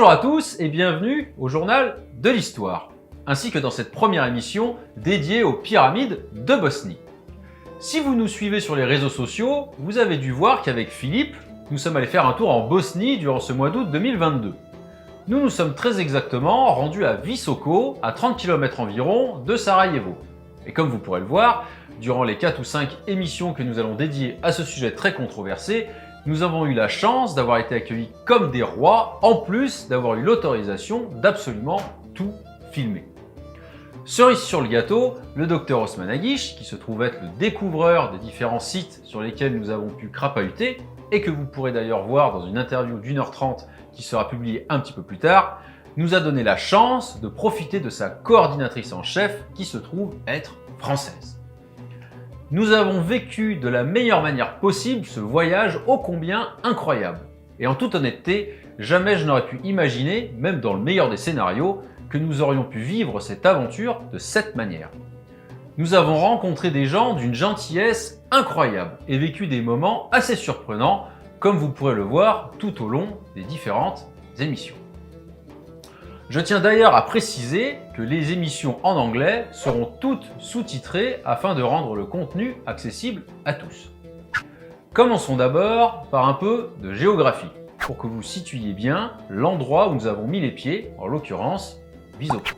Bonjour à tous et bienvenue au journal de l'histoire, ainsi que dans cette première émission dédiée aux pyramides de Bosnie. Si vous nous suivez sur les réseaux sociaux, vous avez dû voir qu'avec Philippe, nous sommes allés faire un tour en Bosnie durant ce mois d'août 2022. Nous nous sommes très exactement rendus à Visoko, à 30 km environ de Sarajevo. Et comme vous pourrez le voir, durant les 4 ou 5 émissions que nous allons dédier à ce sujet très controversé, nous avons eu la chance d'avoir été accueillis comme des rois, en plus d'avoir eu l'autorisation d'absolument tout filmer. Cerise sur le gâteau, le docteur Osman Aguish, qui se trouve être le découvreur des différents sites sur lesquels nous avons pu crapahuter, et que vous pourrez d'ailleurs voir dans une interview d'1h30 qui sera publiée un petit peu plus tard, nous a donné la chance de profiter de sa coordinatrice en chef qui se trouve être française. Nous avons vécu de la meilleure manière possible ce voyage ô combien incroyable. Et en toute honnêteté, jamais je n'aurais pu imaginer, même dans le meilleur des scénarios, que nous aurions pu vivre cette aventure de cette manière. Nous avons rencontré des gens d'une gentillesse incroyable et vécu des moments assez surprenants, comme vous pourrez le voir tout au long des différentes émissions. Je tiens d'ailleurs à préciser que les émissions en anglais seront toutes sous-titrées afin de rendre le contenu accessible à tous. Commençons d'abord par un peu de géographie, pour que vous situiez bien l'endroit où nous avons mis les pieds, en l'occurrence Visoko.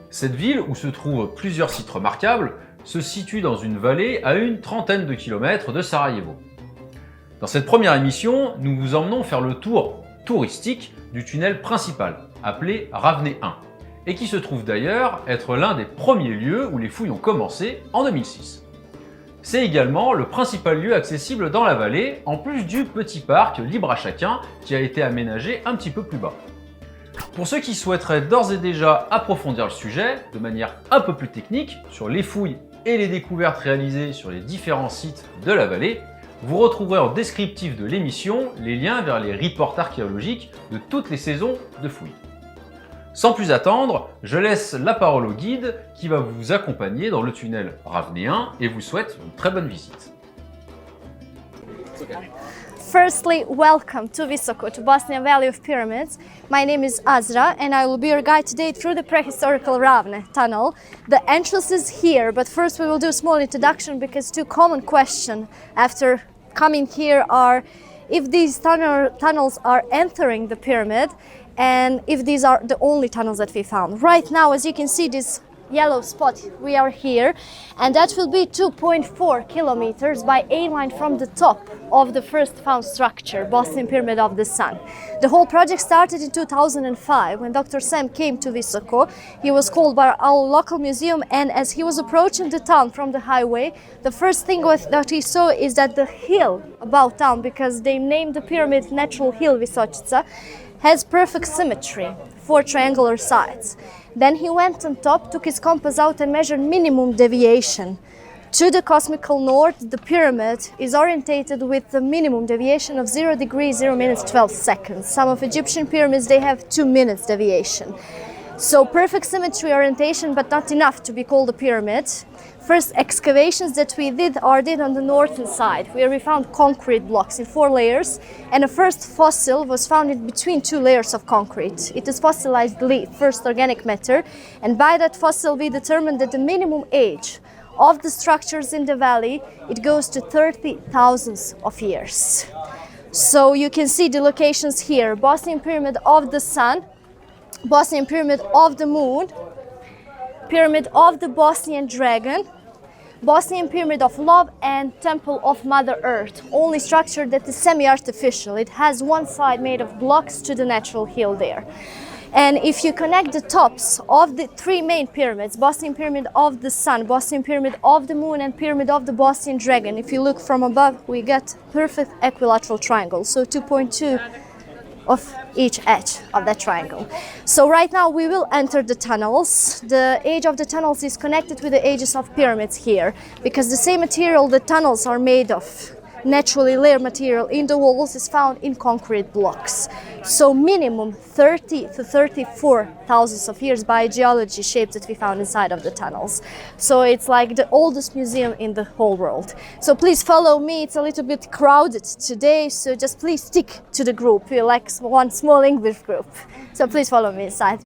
Cette ville, où se trouvent plusieurs sites remarquables, se situe dans une vallée à une trentaine de kilomètres de Sarajevo. Dans cette première émission, nous vous emmenons faire le tour touristique du tunnel principal, appelé Ravne 1, et qui se trouve d'ailleurs être l'un des premiers lieux où les fouilles ont commencé en 2006. C'est également le principal lieu accessible dans la vallée, en plus du petit parc libre à chacun qui a été aménagé un petit peu plus bas. Pour ceux qui souhaiteraient d'ores et déjà approfondir le sujet de manière un peu plus technique sur les fouilles et les découvertes réalisées sur les différents sites de la vallée, vous retrouverez en descriptif de l'émission les liens vers les reports archéologiques de toutes les saisons de fouilles. Sans plus attendre, je laisse la parole au guide qui va vous accompagner dans le tunnel Ravne 1 et vous souhaite une très bonne visite. Firstly, welcome to Visoko, to Bosnian Valley of Pyramids. My name is Asra and I will be your guide today through the prehistorical Ravne tunnel. The entrance is here, but first we will do a small introduction because two common questions after coming here are if these tunnels are entering the pyramid and if these are the only tunnels that we found. Right now, as you can see, this yellow spot, we are here, and that will be 2.4 kilometers by A-line from the top of the first found structure, Bosnian Pyramid of the Sun. The whole project started in 2005 when Dr. Sam came to Visoko. He was called by our local museum, and as he was approaching the town from the highway, the first thing that he saw is that the hill above town, because they named the pyramid Natural Hill Visocica, has perfect symmetry, 4 triangular sides. Then he went on top, took his compass out and measured minimum deviation. To the cosmical north, the pyramid is orientated with the minimum deviation of 0 degrees, 0 minutes, 12 seconds. Some of Egyptian pyramids, they have 2 minutes deviation. So perfect symmetry orientation, but not enough to be called a pyramid. First excavations that we did on the northern side, where we found concrete blocks in 4 layers, and a first fossil was found in between 2 layers of concrete. It is fossilized leaf, first organic matter, and by that fossil we determined that the minimum age of the structures in the valley, it goes to 30,000 of years. So you can see the locations here: Bosnian Pyramid of the Sun, Bosnian Pyramid of the Moon, Pyramid of the Bosnian Dragon, Bosnian Pyramid of Love, and Temple of Mother Earth, only structure that is semi-artificial. It has one side made of blocks to the natural hill there. And if you connect the tops of the 3 main pyramids, Bosnian Pyramid of the Sun, Bosnian Pyramid of the Moon, and Pyramid of the Bosnian Dragon, if you look from above, we get perfect equilateral triangle, so 2.2 of each edge of that triangle. So right now we will enter the tunnels. The age of the tunnels is connected with the ages of pyramids here, because the same material the tunnels are made of naturally layered material in the walls is found in concrete blocks. So minimum 30 to 34 thousands of years by geology shapes that we found inside of the tunnels. So it's like the oldest museum in the whole world. So please follow me. It's a little bit crowded today, so just please stick to the group. We're like one small English group. So please follow me inside.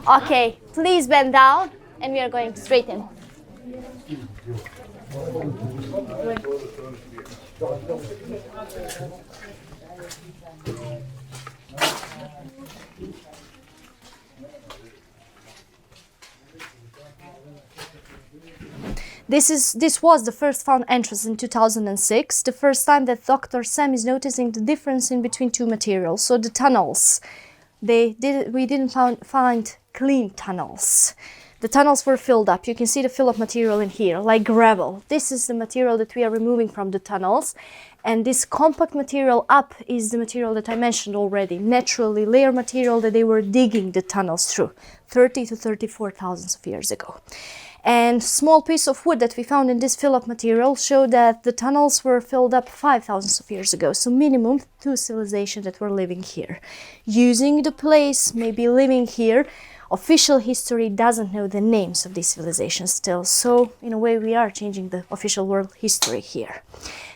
Okay, please bend down and we are going straight in. This was the first found entrance in 2006, the first time that Dr. Sam is noticing the difference in between two materials. So the tunnels, we didn't find clean tunnels. The tunnels were filled up. You can see the fill-up material in here, like gravel. This is the material that we are removing from the tunnels. And this compact material up is the material that I mentioned already, naturally layered material that they were digging the tunnels through 30 to 34 thousands of years ago. And small piece of wood that we found in this fill-up material showed that the tunnels were filled up 5,000 of years ago. So minimum 2 civilizations that were living here. Using the place, maybe living here. Official history doesn't know the names of these civilizations still, so in a way we are changing the official world history here.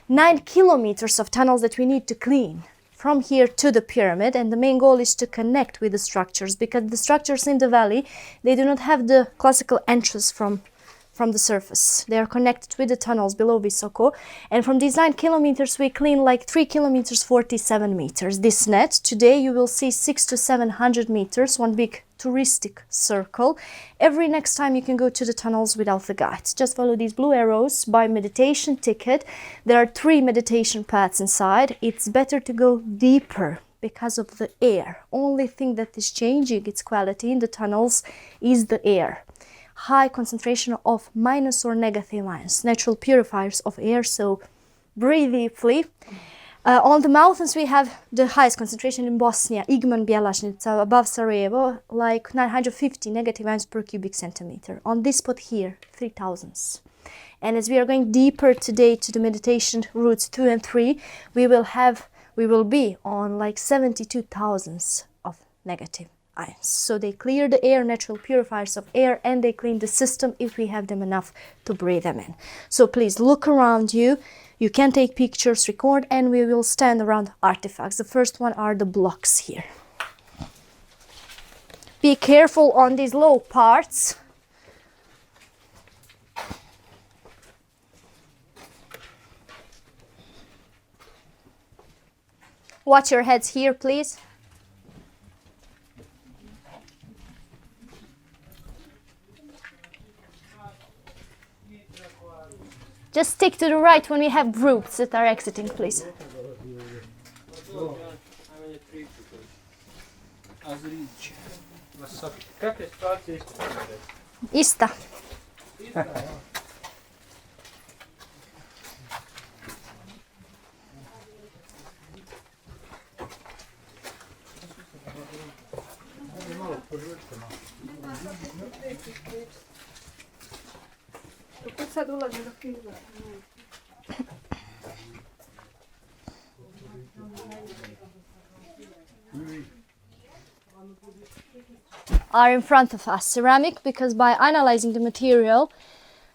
9 kilometers of tunnels that we need to clean from here to the pyramid, and the main goal is to connect with the structures, because the structures in the valley, they do not have the classical entrance from the surface. They are connected with the tunnels below Visoko, and from these 9 kilometers we clean like 3 kilometers 47 meters. This net, today you will see 600 to 700 meters, one big touristic circle. Every next time you can go to the tunnels without the guides. Just follow these blue arrows, buy meditation ticket. There are 3 meditation paths inside. It's better to go deeper because of the air. Only thing that is changing its quality in the tunnels is the air. High concentration of minus or negative ions, natural purifiers of air, so breathe deeply. On the mountains we have the highest concentration in Bosnia, Igman Bjelašnica, above Sarajevo, like 950 negative ions per cubic centimeter. On this spot here, 3,000. And as we are going deeper today to the meditation routes 2 and 3, we will be on like 72,000 of negative ions. So they clear the air, natural purifiers of air, and they clean the system if we have them enough to breathe them in. So please look around you. You can take pictures, record, and we will stand around artifacts. The first one are the blocks here. Be careful on these low parts. Watch your heads here, please. Just stick to the right when we have groups that are exiting, please. Ista. Are in front of us. Ceramic, because by analyzing the material,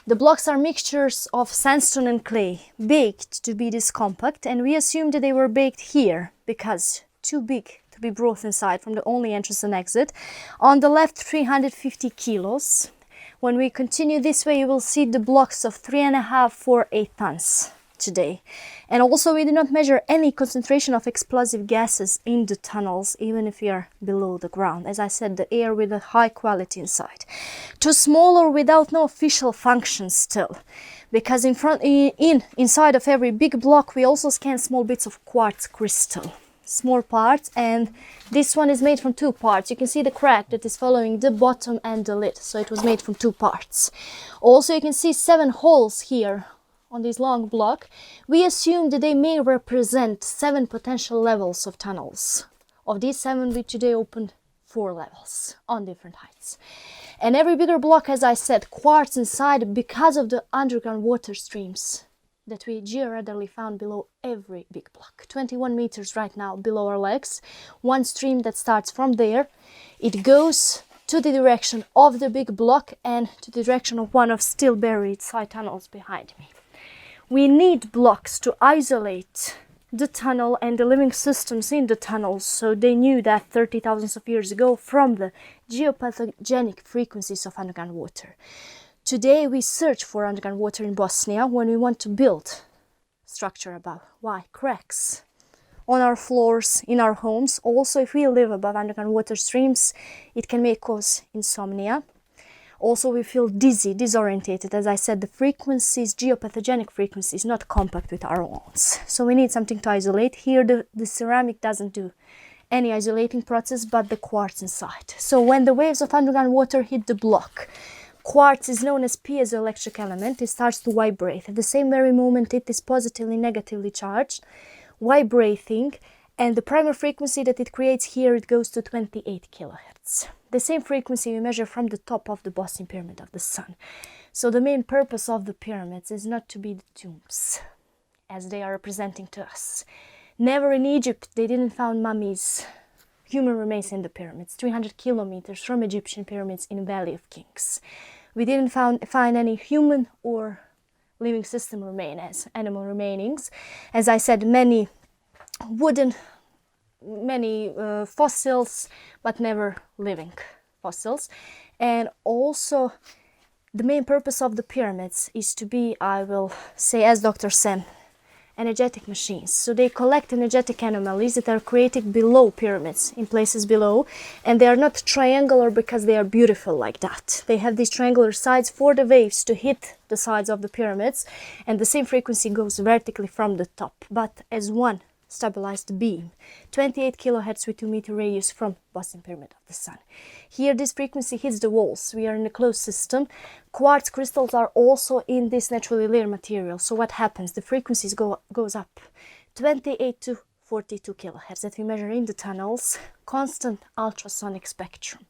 the blocks are mixtures of sandstone and clay, baked to be this compact, and we assumed that they were baked here because too big to be brought inside from the only entrance and exit. On the left, 350 kilos. When we continue this way, you will see the blocks of 3.5, 4, 8 tons today. And also we did not measure any concentration of explosive gases in the tunnels, even if we are below the ground. As I said, the air with a high quality inside. Too small or without no official function still. Because inside of every big block we also scan small bits of quartz crystal. Small parts, and this one is made from 2 parts. You can see the crack that is following the bottom and the lid, so it was made from 2 parts. Also you can see 7 holes here on this long block. We assume that they may represent 7 potential levels of tunnels. Of these 7, we today opened 4 levels on different heights. And every bigger block, as I said, quartz inside because of the underground water streams that we georadarly found below every big block. 21 meters right now below our legs. One stream that starts from there. It goes to the direction of the big block and to the direction of one of still buried side tunnels behind me. We need blocks to isolate the tunnel and the living systems in the tunnels, so they knew that 30,000 of years ago from the geopathogenic frequencies of underground water. Today we search for underground water in Bosnia when we want to build structure above. Why? Cracks on our floors, in our homes. Also, if we live above underground water streams, it can cause insomnia. Also, we feel dizzy, disorientated. As I said, the frequencies, geopathogenic frequencies, not compact with our ones. So we need something to isolate. Here, the ceramic doesn't do any isolating process, but the quartz inside. So when the waves of underground water hit the block, quartz is known as piezoelectric element. It starts to vibrate. At the same very moment, it is positively, negatively charged, vibrating, and the primal frequency that it creates here, it goes to 28 kilohertz. The same frequency we measure from the top of the Bosnian pyramid of the sun. So the main purpose of the pyramids is not to be the tombs, as they are representing to us. Never in Egypt, they didn't find mummies, human remains in the pyramids, 300 kilometers from Egyptian pyramids in Valley of Kings. We didn't find any human or living system remains, animal remainings. As I said, many fossils, but never living fossils. And also, the main purpose of the pyramids is to be, I will say as Dr. Sam, energetic machines. So they collect energetic anomalies that are created below pyramids, in places below, and they are not triangular because they are beautiful like that. They have these triangular sides for the waves to hit the sides of the pyramids, and the same frequency goes vertically from the top, but as one stabilized beam, 28 kilohertz with 2 meter radius from Bosnian Pyramid of the Sun. Here this frequency hits the walls. We are in a closed system. Quartz crystals are also in this naturally layered material. So what happens? The frequencies goes up 28 to 42 kilohertz that we measure in the tunnels. Constant ultrasonic spectrum.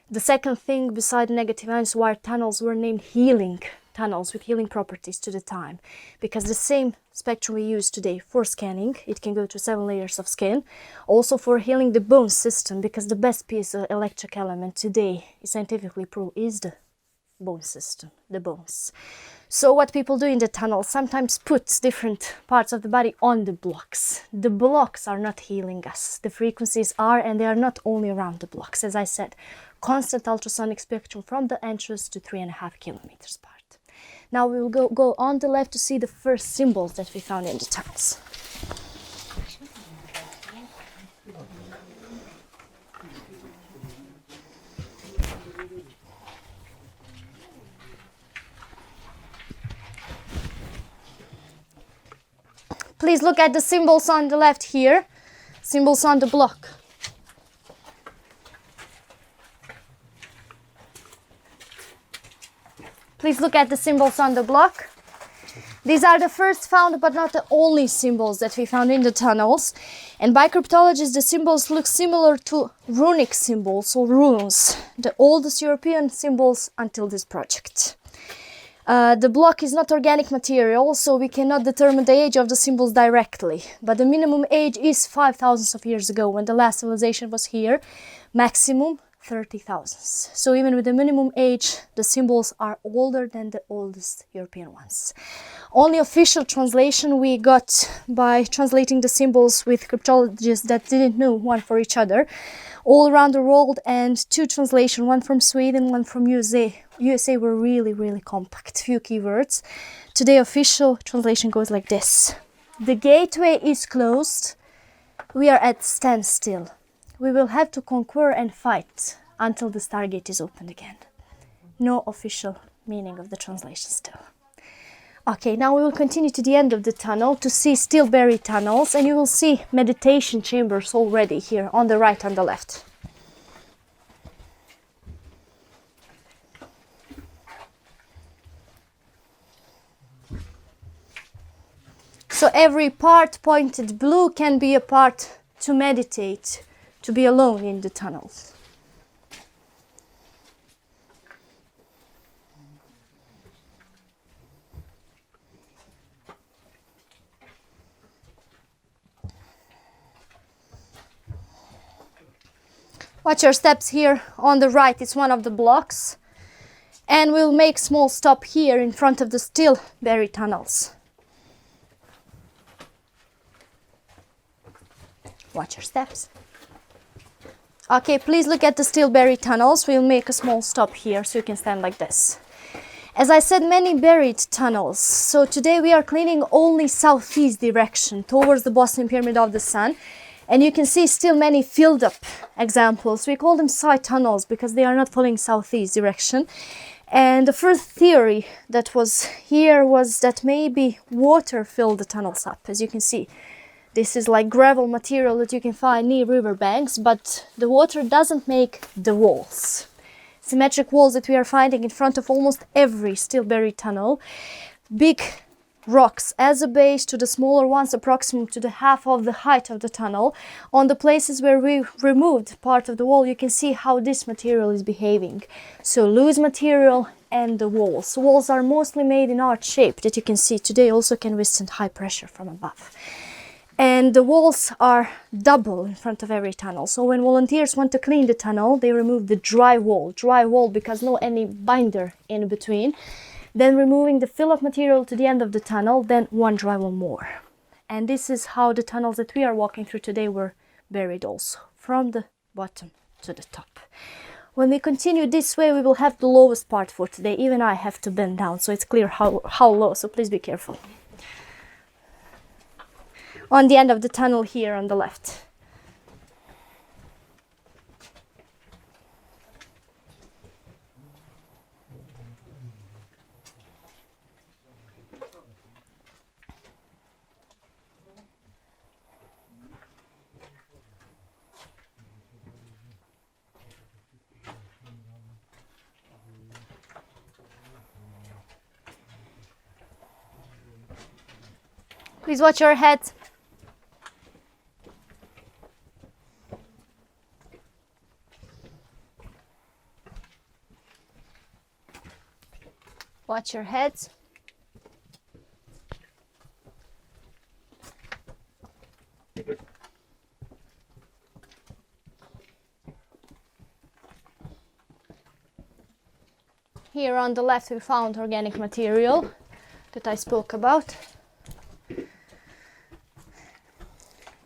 The second thing beside negative ions wired tunnels were named healing tunnels with healing properties to the time, because the same spectrum we use today for scanning, it can go to 7 layers of skin, also for healing the bone system, because the best piezoelectric element today is scientifically proved is the bone system, the bones. So what people do in the tunnel sometimes puts different parts of the body on the blocks. The blocks are not healing us. The frequencies are, and they are not only around the blocks. As I said, constant ultrasonic spectrum from the entrance to 3.5 kilometers apart. Now we will go on the left to see the first symbols that we found in the tunnels. Please look at the symbols on the left here, symbols on the block. Please look at the symbols on the block. These are the first found, but not the only symbols that we found in the tunnels. And by cryptologists, the symbols look similar to runic symbols or runes, the oldest European symbols until this project. The block is not organic material, so we cannot determine the age of the symbols directly. But the minimum age is 5,000 of years ago, when the last civilization was here. Maximum 30,000. So even with the minimum age, the symbols are older than the oldest European ones. Only official translation we got by translating the symbols with cryptologists that didn't know one for each other all around the world, and 2 translations, one from Sweden, one from USA. USA were really compact, few keywords. Today official translation goes like this. The gateway is closed. We are at standstill. We will have to conquer and fight until the Stargate is opened again. No official meaning of the translation still. Okay, now we will continue to the end of the tunnel to see still buried tunnels, and you will see meditation chambers already here on the right and the left. So every part pointed blue can be a part to meditate, to be alone in the tunnels. Watch your steps here. On the right is one of the blocks. And we'll make small stop here in front of the still buried tunnels. Watch your steps. Okay, please look at the still buried tunnels. We'll make a small stop here so you can stand like this. As I said, many buried tunnels. So today we are cleaning only southeast direction towards the Bosnian Pyramid of the Sun. And you can see still many filled up examples. We call them side tunnels because they are not following southeast direction. And the first theory that was here was that maybe water filled the tunnels up. As you can see, this is like gravel material that you can find near riverbanks, but the water doesn't make the walls. Symmetric walls that we are finding in front of almost every still buried tunnel. Big rocks as a base to the smaller ones approximate to the half of the height of the tunnel. On the places where we removed part of the wall, you can see how this material is behaving. So loose material and the walls. Walls are mostly made in arch shape that you can see today also can withstand high pressure from above. And the walls are double in front of every tunnel. So when volunteers want to clean the tunnel, they remove the dry wall because no any binder in between. Then removing the fill-up material to the end of the tunnel, then one dry wall more. And this is how the tunnels that we are walking through today were buried also, from the bottom to the top. When we continue this way, we will have the lowest part for today. Even I have to bend down, so it's clear how low, so please be careful. On the end of the tunnel here on the left. Please watch your head. Watch your heads. Here on the left we found organic material that I spoke about.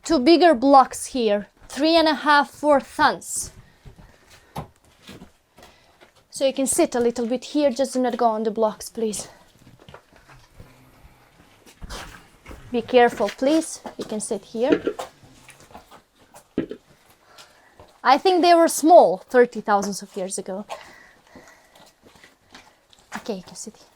Two bigger blocks here, 3.5, 4 tons. So you can sit a little bit here, just do not go on the blocks, please. Be careful, please. You can sit here. I think they were small 30,000 of years ago. Okay, you can sit here.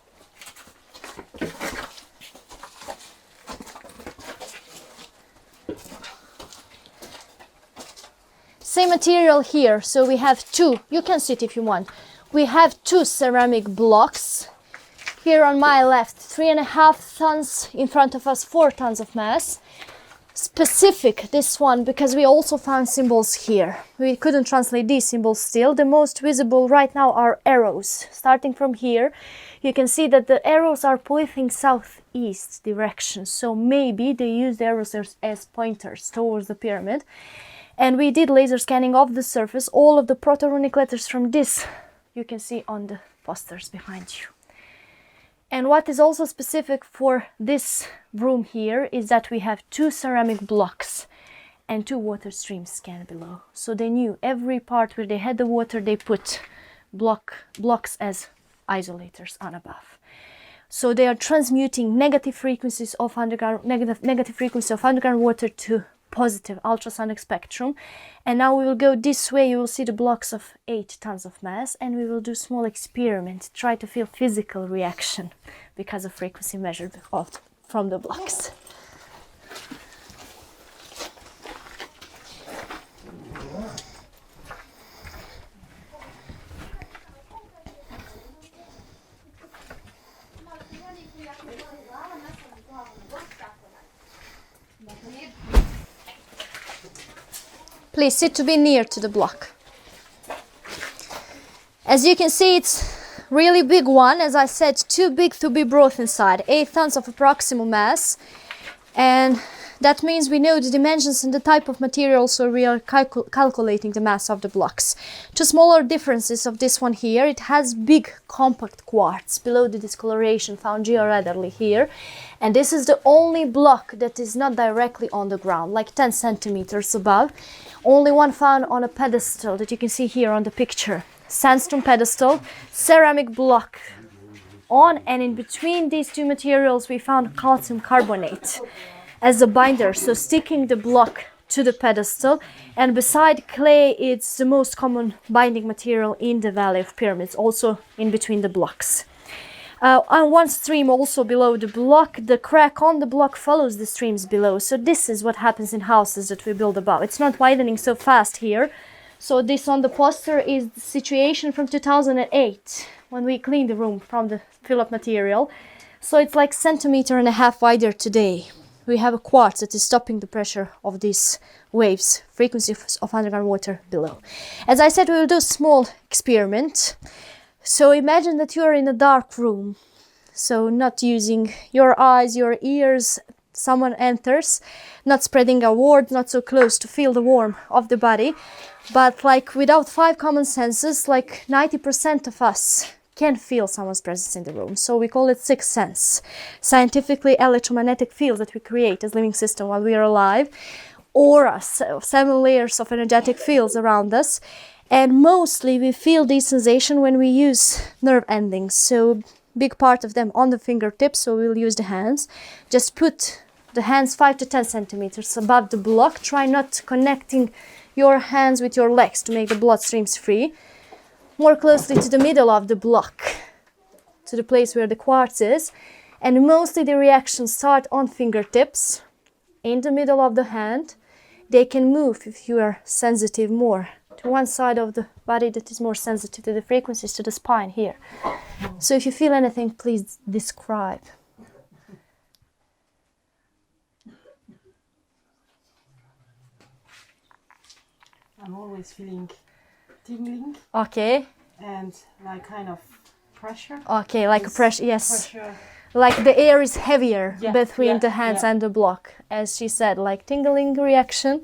Same material here, so we have two. You can sit if you want. We have 2 ceramic blocks. Here on my left, 3.5 tons, in front of us 4 tons of mass. Specific, this one, because we also found symbols here. We couldn't translate these symbols still. The most visible right now are arrows. Starting from here, you can see that the arrows are pointing southeast direction. So maybe they used arrows as pointers towards the pyramid. And we did laser scanning of the surface. All of the proto-runic letters from this you can see on the posters behind you. And what is also specific for this room here is that we have 2 ceramic blocks and 2 water streams scanned below. So they knew every part where they had the water, they put blocks as isolators on above. So they are transmuting negative frequencies of underground water to positive ultrasonic spectrum. And now we will go this way. You will see the blocks of 8 tons of mass, and we will do small experiment, try to feel physical reaction because of frequency measured from the blocks. Please sit to be near to the block. As you can see, it's really big one. As I said, too big to be brought inside. 8 tons of approximate mass. And That means we know the dimensions and the type of material, so we are calculating the mass of the blocks. Two smaller differences of this one here: it has big compact quartz below the discoloration found georadarly here, and this is the only block that is not directly on the ground, like 10 centimeters above. Only one found on a pedestal that you can see here on the picture. Sandstone pedestal, ceramic block on, and in between these two materials we found calcium carbonate as a binder, so sticking the block to the pedestal. And beside clay, it's the most common binding material in the Valley of Pyramids, also in between the blocks. On one stream also below the block, the crack on the block follows the streams below. So this is what happens in houses that we build above. It's not widening so fast here. So this on the poster is the situation from 2008, when we cleaned the room from the fill-up material. So it's like 1.5 centimeters wider today. We have a quartz that is stopping the pressure of these waves, frequency of underground water below. As I said, we will do a small experiment. So imagine that you are in a dark room, so not using your eyes, your ears. Someone enters, not spreading a word, not so close to feel the warmth of the body, but like without 5 common senses, like 90% of us can feel someone's presence in the room. So we call it sixth sense. Scientifically, electromagnetic fields that we create as living system while we are alive, auras, so 7 layers of energetic fields around us. And mostly we feel these sensations when we use nerve endings. So big part of them on the fingertips, so we'll use the hands. Just put the hands 5 to 10 centimeters above the block. Try not connecting your hands with your legs to make the blood streams free. More closely to the middle of the block, to the place where the quartz is. And mostly the reactions start on fingertips, in the middle of the hand. They can move if you are sensitive more to one side of the body that is more sensitive to the frequencies, to the spine here. So if you feel anything, please describe. I'm always feeling tingling. Okay. And like kind of pressure. Okay, like a pressure, yes. Pressure. Like the air is heavier between the hands yeah. and the block. As she said, like tingling reaction,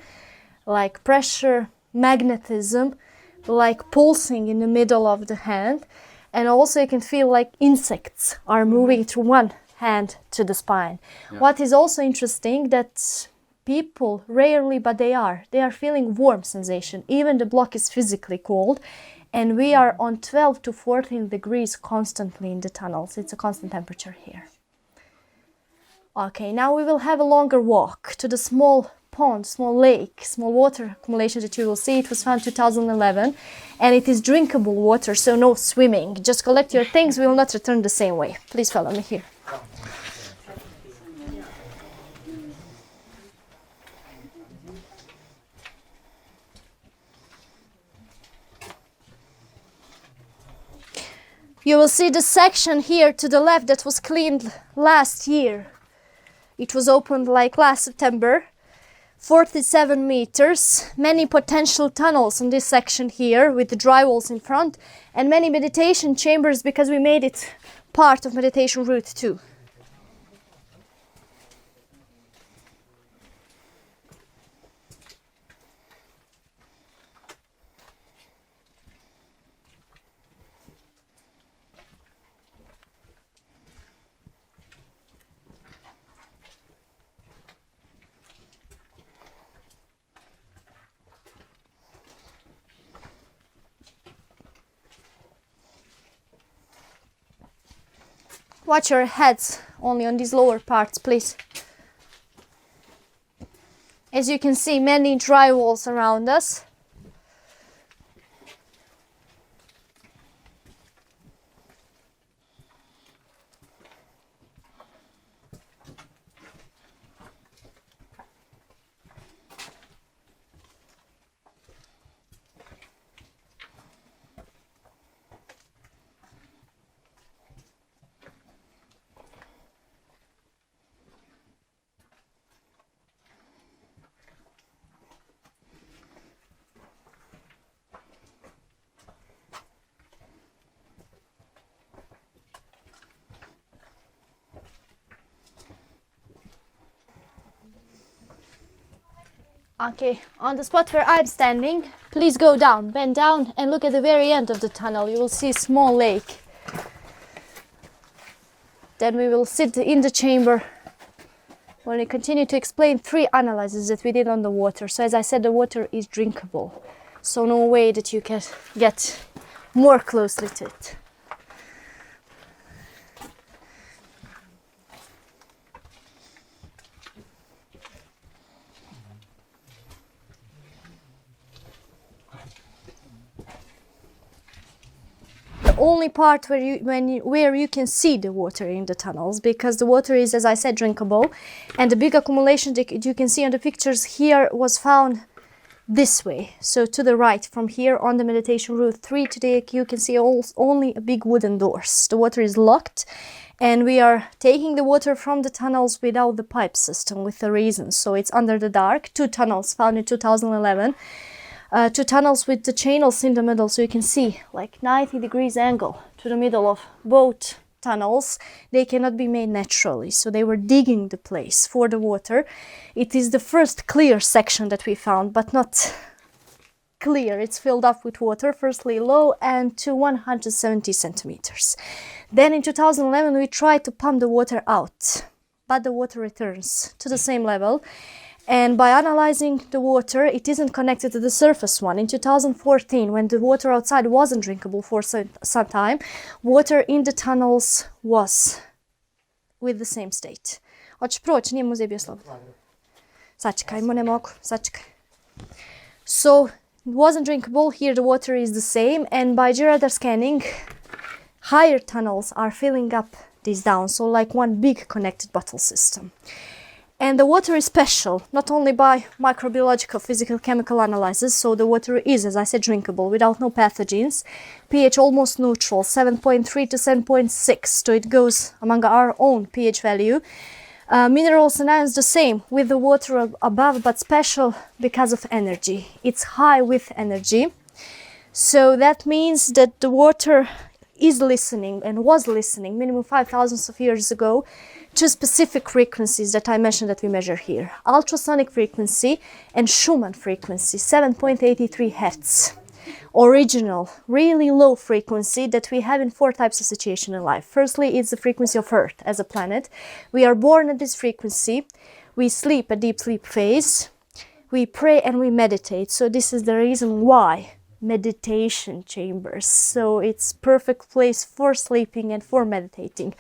like pressure, magnetism, like pulsing in the middle of the hand. And also you can feel like insects are moving through one hand to the spine. Yeah. What is also interesting that people rarely, but they are feeling warm sensation. Even the block is physically cold, and we are on 12 to 14 degrees constantly in the tunnels. It's a constant temperature here. Okay, now we will have a longer walk to the small pond, small lake, small water accumulation that you will see. It was found 2011, and it is drinkable water, so no swimming. Just collect your things, we will not return the same way. Please follow me here. You will see the section here to the left that was cleaned last year. It was opened like last September. 47 meters, many potential tunnels on this section here with the dry walls in front, and many meditation chambers because we made it part of meditation route too. Watch your heads only on these lower parts, please. As you can see, many dry walls around us. Okay, on the spot where I'm standing, please go down, bend down and look at the very end of the tunnel. You will see a small lake. Then we will sit in the chamber when we continue to explain 3 analyses that we did on the water. So as I said, the water is drinkable. So no way that you can get more closely to it. The only part where you can see the water in the tunnels, because the water is, as I said, drinkable, and the big accumulation that you can see on the pictures here was found this way, so to the right from here on the meditation route 3 today. You can see only a big wooden doors. The water is locked, and we are taking the water from the tunnels without the pipe system with the reason. So it's under the dark. 2 tunnels found in 2011. 2 tunnels with the channels in the middle, so you can see like 90 degrees angle to the middle of both tunnels. They cannot be made naturally, so they were digging the place for the water. It is the first clear section that we found, but not clear. It's filled up with water, firstly low and to 170 centimeters. Then in 2011 we tried to pump the water out, but the water returns to the same level. And by analyzing the water, it isn't connected to the surface one. In 2014, when the water outside wasn't drinkable for some time, water in the tunnels was with the same state. Hoćeš proći, nije muzej bio slobodan. Sačekajmo, ne mogu, sačekaj. So, it wasn't drinkable. Here the water is the same, and by georadar scanning, higher tunnels are filling up this down, so like one big connected bottle system. And the water is special, not only by microbiological, physical, chemical analysis, so the water is, as I said, drinkable without no pathogens. pH almost neutral, 7.3 to 7.6, so it goes among our own pH value. Minerals and ions the same, with the water above, but special because of energy. It's high with energy. So that means that the water is listening and was listening minimum 5,000 of years ago to specific frequencies that I mentioned that we measure here. Ultrasonic frequency and Schumann frequency, 7.83 Hertz. Original, really low frequency that we have in 4 types of situation in life. Firstly, it's the frequency of Earth as a planet. We are born at this frequency. We sleep a deep sleep phase. We pray and we meditate. So this is the reason why meditation chambers. So it's perfect place for sleeping and for meditating.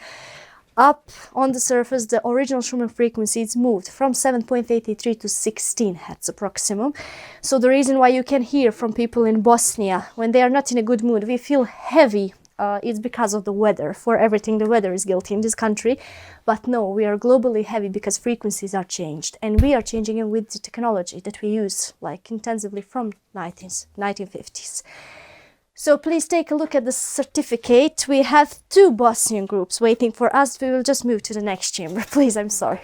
Up on the surface, the original Schumann frequency is moved from 7.83 to 16 Hertz approximum. So the reason why you can hear from people in Bosnia when they are not in a good mood, we feel heavy, it's because of the weather. For everything, the weather is guilty in this country. But no, we are globally heavy because frequencies are changed. And we are changing it with the technology that we use like intensively from 1950s. So please take a look at the certificate. We have 2 Bosnian groups waiting for us. We will just move to the next chamber. Please, I'm sorry.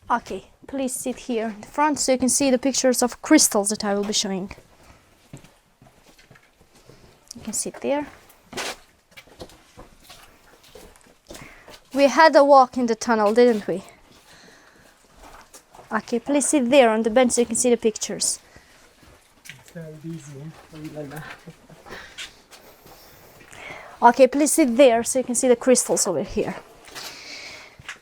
Okay, please sit here in the front so you can see the pictures of crystals that I will be showing. You can sit there. We had a walk in the tunnel, didn't we? Okay, please sit there on the bench so you can see the pictures. It's very busy. Okay, please sit there so you can see the crystals over here.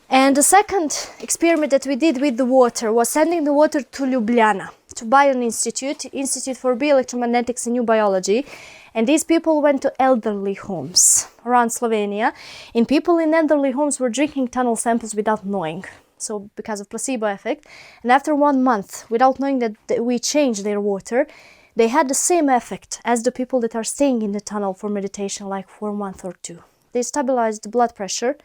And the second experiment that we did with the water was sending the water to Ljubljana, to Bion Institute for Bioelectromagnetics and New Biology. And these people went to elderly homes around Slovenia. And people in elderly homes were drinking tunnel samples without knowing. So because of placebo effect. And after 1 month, without knowing that we changed their water, they had the same effect as the people that are staying in the tunnel for meditation like for a month or 2. They stabilized the blood pressure,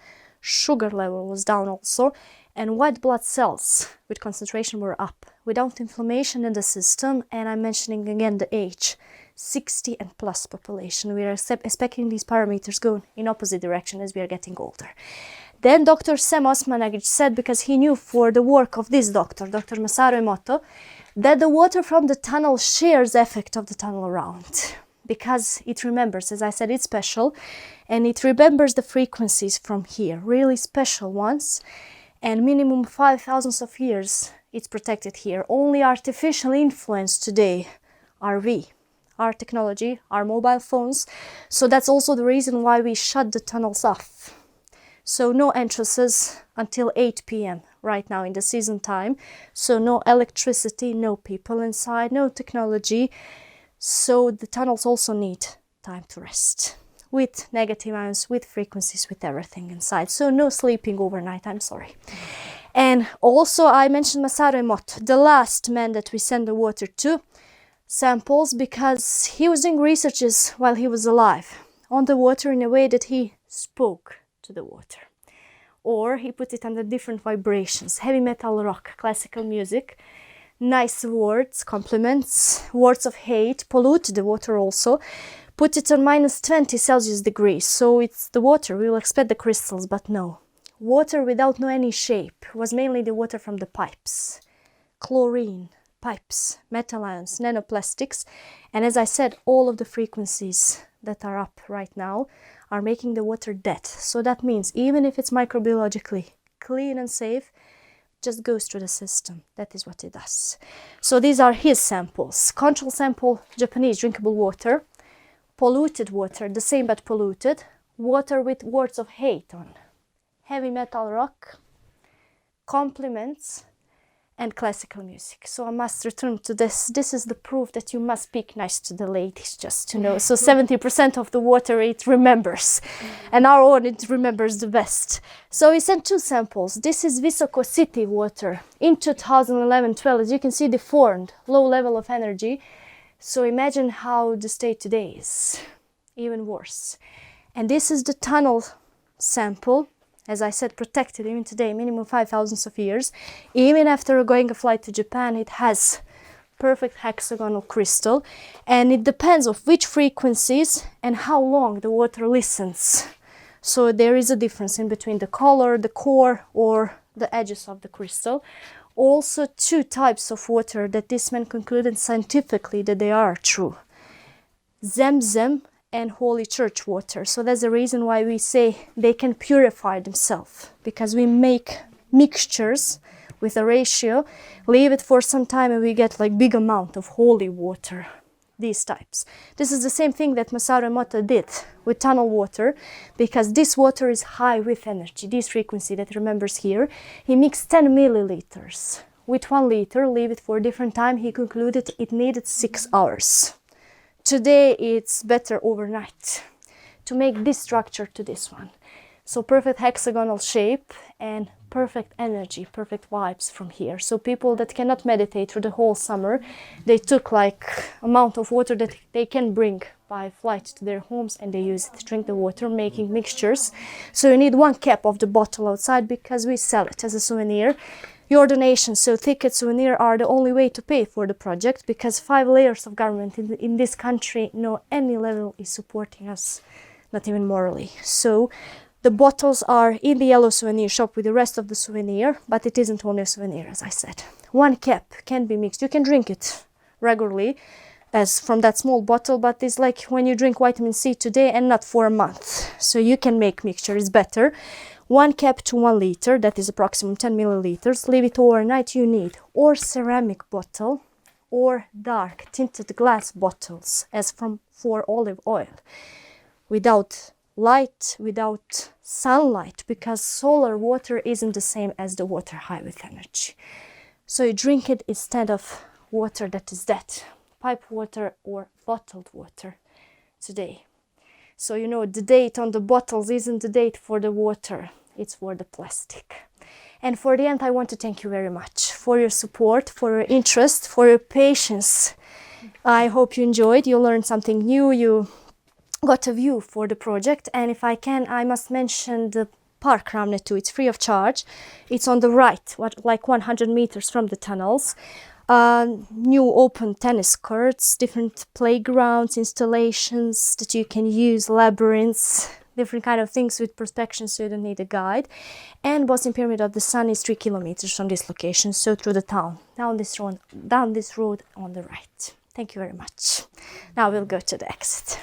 sugar level was down also, and white blood cells with concentration were up, without inflammation in the system. And I'm mentioning again the age. 60 and plus population. We are expecting these parameters go in opposite direction as we are getting older. Then Dr. Sem Osmanagic said, because he knew for the work of this doctor, Dr. Masaru Emoto, that the water from the tunnel shares effect of the tunnel around. because it remembers, as I said, it's special, and it remembers the frequencies from here, really special ones, and minimum 5,000 of years it's protected here. Only artificial influence today are we, our technology, our mobile phones. So that's also the reason why we shut the tunnels off. So no entrances until 8 p.m. right now in the season time. So no electricity, no people inside, no technology. So the tunnels also need time to rest with negative ions, with frequencies, with everything inside. So no sleeping overnight, I'm sorry. And also I mentioned Masaru Emoto, the last man that we sent the water to, samples, because he was doing researches while he was alive on the water in a way that he spoke to the water. Or he put it under different vibrations, heavy metal, rock, classical music, nice words, compliments, words of hate, polluted the water also, put it on minus 20 Celsius degrees. So it's the water, we will expect the crystals, but no. Water without no any shape was mainly the water from the pipes. Chlorine, pipes, metal ions, nanoplastics. And as I said, all of the frequencies that are up right now are making the water dead. So that means even if it's microbiologically clean and safe, just goes through the system. That is what it does. So these are his samples. Control sample, Japanese drinkable water, polluted water, the same but polluted, water with words of hate on, heavy metal rock, compliments, and classical music. So I must return to this. This is the proof that you must speak nice to the ladies, just to know. So 70% of the water it remembers, and our own it remembers the best. So we sent 2 samples. This is Visoko city water in 2011-12. As you can see, deformed, low level of energy. So imagine how the state today is, even worse. And this is the tunnel sample. As I said, protected even today, minimum 5,000 of years. Even after going a flight to Japan, it has perfect hexagonal crystal. And it depends of which frequencies and how long the water listens. So there is a difference in between the color, the core, or the edges of the crystal. Also 2 types of water that this man concluded scientifically that they are true. Zemzem and Holy Church water. So that's the reason why we say they can purify themselves, because we make mixtures with a ratio, leave it for some time, and we get like big amount of holy water, these types. This is the same thing that Masaru Emoto did with tunnel water, because this water is high with energy, this frequency that remembers here. He mixed 10 milliliters with 1 liter, leave it for a different time. He concluded it needed 6 hours. Today it's better overnight to make this structure to this one. So perfect hexagonal shape and perfect energy, perfect vibes from here. So people that cannot meditate through the whole summer, they took like amount of water that they can bring by flight to their homes, and they use it to drink the water, making mixtures. So you need 1 cap of the bottle outside, because we sell it as a souvenir. Your donations, so ticket, souvenir, are the only way to pay for the project, because 5 layers of government in this country, no any level is supporting us, not even morally. So the bottles are in the yellow souvenir shop with the rest of the souvenir, but it isn't only a souvenir, as I said. 1 cap can be mixed. You can drink it regularly as from that small bottle, but it's like when you drink vitamin C today and not for a month. So you can make mixture, it's better. 1 cap to 1 liter, that is approximately 10 milliliters. Leave it overnight. You need or ceramic bottle or dark tinted glass bottles, as from for olive oil, without light, without sunlight, because solar water isn't the same as the water high with energy. So you drink it instead of water that is dead, pipe water or bottled water today. So you know, the date on the bottles isn't the date for the water, it's for the plastic. And for the end, I want to thank you very much for your support, for your interest, for your patience. I hope you enjoyed, you learned something new, you got a view for the project. And if I can, I must mention the park Ravne too. It's free of charge. It's on the right, like 100 meters from the tunnels. New open tennis courts, different playgrounds, installations that you can use, labyrinths, different kind of things with prospection, so you don't need a guide. And Bosnie Pyramid of the Sun is 3 kilometers from this location, so through the town, down this road on the right. Thank you very much. Now we'll go to the exit.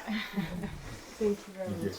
Thank you very much.